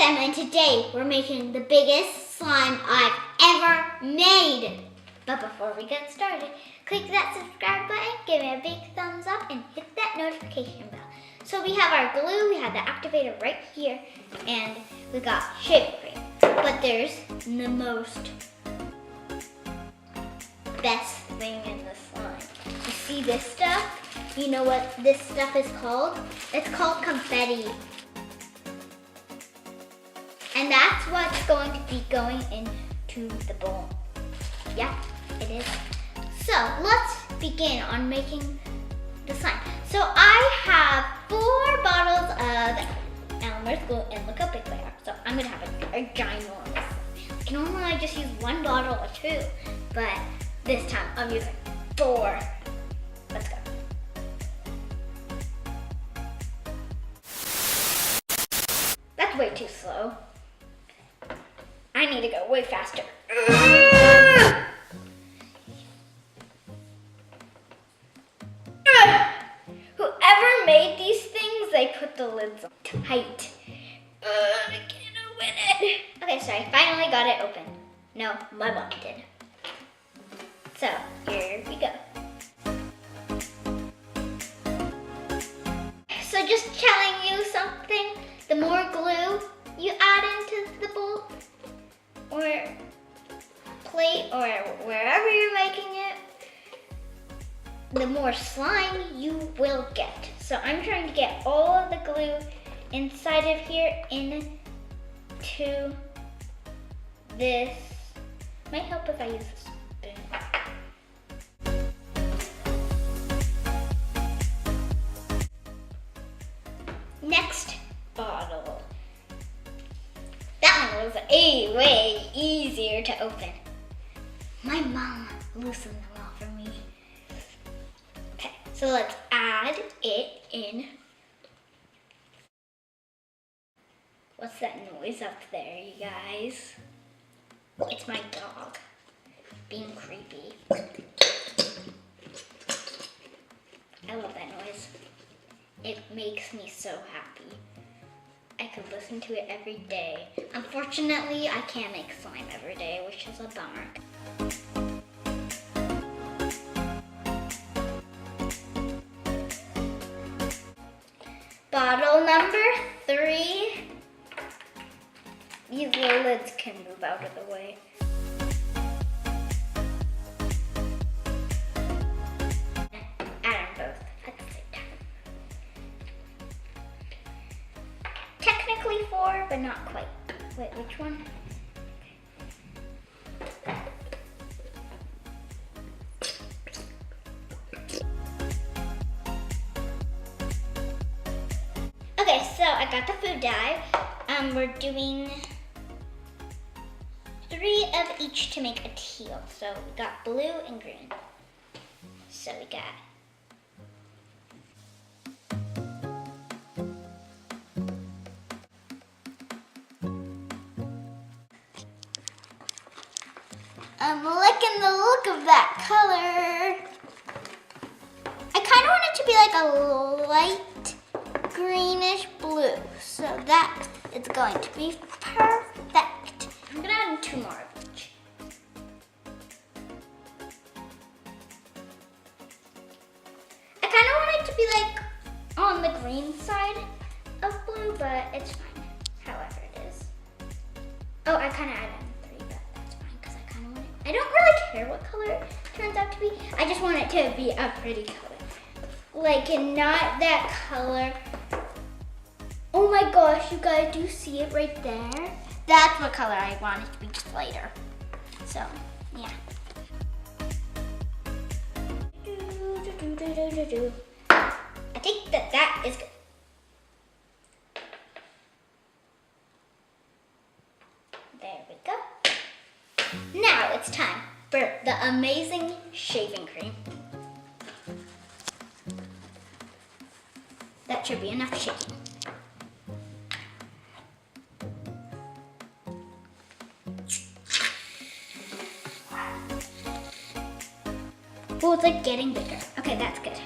Anthem, and today we're making the biggest slime I've ever made. But before we get started, click that subscribe button, give me a big thumbs up, and hit that notification bell. So we have our glue, we have the activator right here, and we got shaving cream. But there's the most best thing in the slime. You see this stuff? You know what this stuff is called? It's called confetti. And that's what's going to be going into the bowl. Yeah, it is. So let's begin on making the slime. So I have 4 bottles of Elmer's glue, and look how big they are. So I'm gonna have a ginormous. Normally I just use 1 bottle or 2, but this time I'm using 4. Let's go. That's way too slow. I need to go way faster. Whoever made these things, they put the lids on tight. I can't open it. Okay, so I finally got it open. No, my mom did. So, here we go. So just telling you something, the more glue you add into the bowl, or plate, or wherever you're making it, the more slime you will get. So I'm trying to get all of the glue inside of here into this. Might help if I use a spoon. Next bottle. That one was way easier to open. My mom loosened them all for me. Okay, so let's add it in. What's that noise up there, you guys? It's my dog being creepy. I love that noise. It makes me so happy. I could listen to it every day. Unfortunately, I can't make slime every day, which is a bummer. Bottle number 3. These little lids can move out of the way. Add them both at the same time. Technically 4, but not quite. Wait, which one? Okay, so I got the food dye. We're doing 3 of each to make a teal. So we got blue and green. So we got I'm liking the look of that color. I kind of want it to be like a light greenish blue. So that is going to be perfect. I'm gonna add in 2 more of each. I kind of want it to be like on the green side of blue, but it's fine, however it is. Oh, I kind of added in 3, but that's fine because I kind of want it. I don't really care what color it turns out to be. I just want it to be a pretty color. Like, and not that color. Oh my gosh, you guys, do you see it right there? That's what color I want it to be, just lighter. So, yeah. I think that is good. There we go. Now it's time for the amazing shaving cream. That should be enough shaking. Oh, it's like getting bigger. Okay, that's good.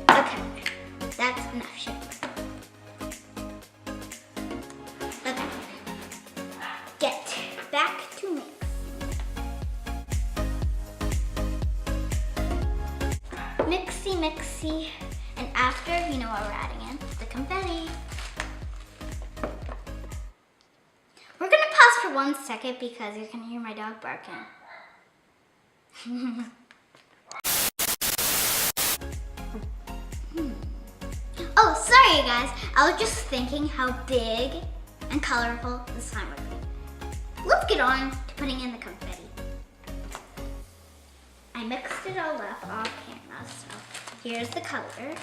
Okay, that's enough shape. see. And after, you know what we're adding in? The confetti. We're gonna pause for 1 second because you can hear my dog barking. Oh, sorry you guys. I was just thinking how big and colorful the slime would be. Let's get on to putting in the confetti. I mixed it all up off camera, so here's the color.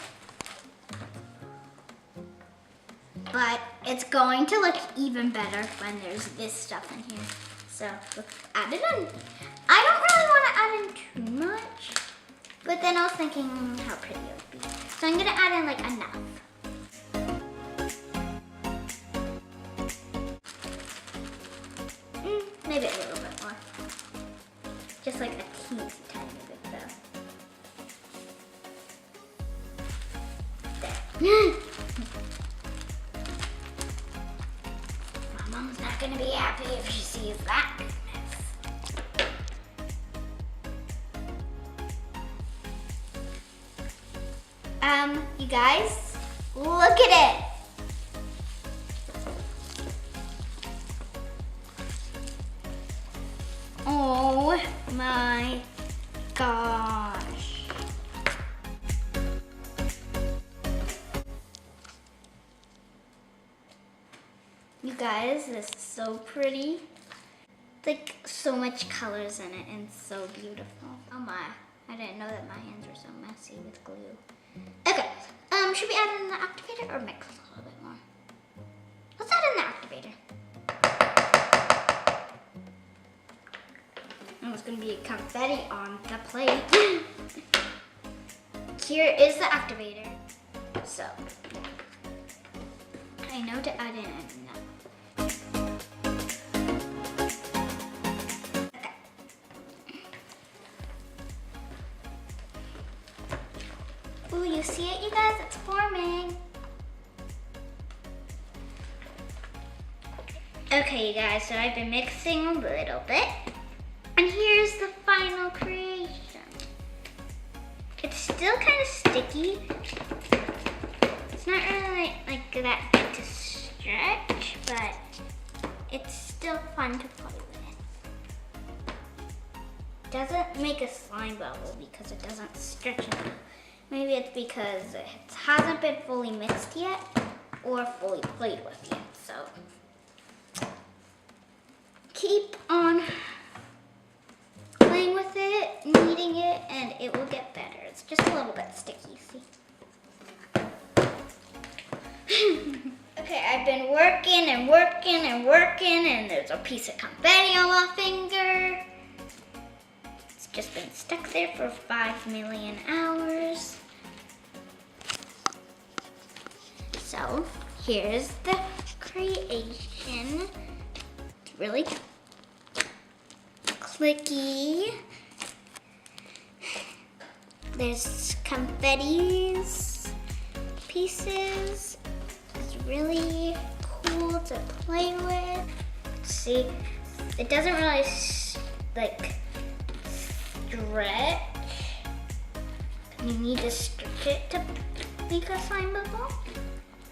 But it's going to look even better when there's this stuff in here. So let's add it in. I don't really want to add in too much, but then I was thinking how pretty it would be. So I'm gonna add in like enough. Maybe a little bit more. Just like a teeny tiny bit though. There. My mom's not gonna be happy if she sees that goodness. You guys, look at it. Oh my gosh. You guys, this is so pretty. Like so much colors in it and so beautiful. Oh my, I didn't know that my hands were so messy with glue. Okay, should we add in the activator or mix a little bit more? Let's add in the activator. And it's gonna be confetti on the plate. Here is the activator. So, I know to add in enough. Ooh, you see it, you guys? It's forming. Okay, you guys, so I've been mixing a little bit. And here's the final creation. It's still kind of sticky. It's not really like that big to stretch, but it's still fun to play with. It doesn't make a slime bubble because it doesn't stretch enough. Maybe it's because it hasn't been fully mixed yet or fully played with yet. So keep on playing with it, kneading it, and it will get better. It's just a little bit sticky, see? Okay, I've been working and working and working, and there's a piece of confetti on my finger. It's just been stuck there for 5 million hours. So here's the creation. It's really clicky. There's confetti's pieces. It's really cool to play with. See, it doesn't really like stretch. You need to stretch it to make a slime bubble.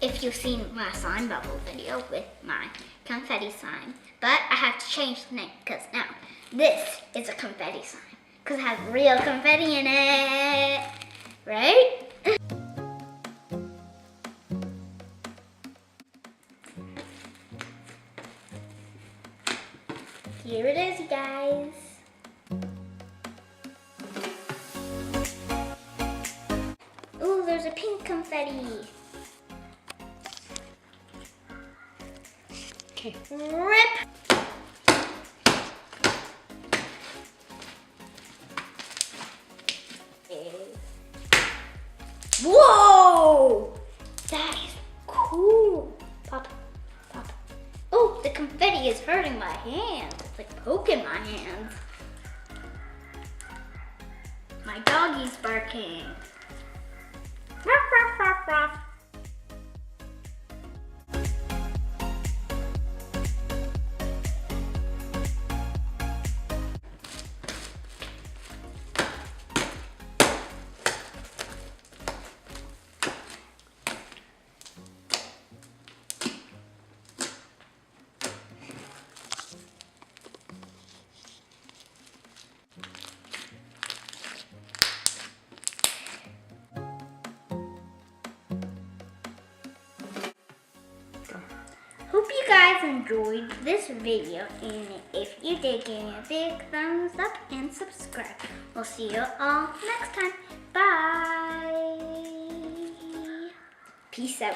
If you've seen my slime bubble video with my confetti slime. But I have to change the name because now this is a confetti slime because it has real confetti in it, right? Here it is, you guys. Ooh, there's a pink confetti. Okay, rip. Whoa! That is cool. Pop, pop. Oh, the confetti is hurting my hands. It's like poking my hands. My doggy's barking. Ruff, ruff, ruff, ruff. guys enjoyed this video, and if you did, give me a big thumbs up and subscribe. We'll see you all next time. Bye. Peace out.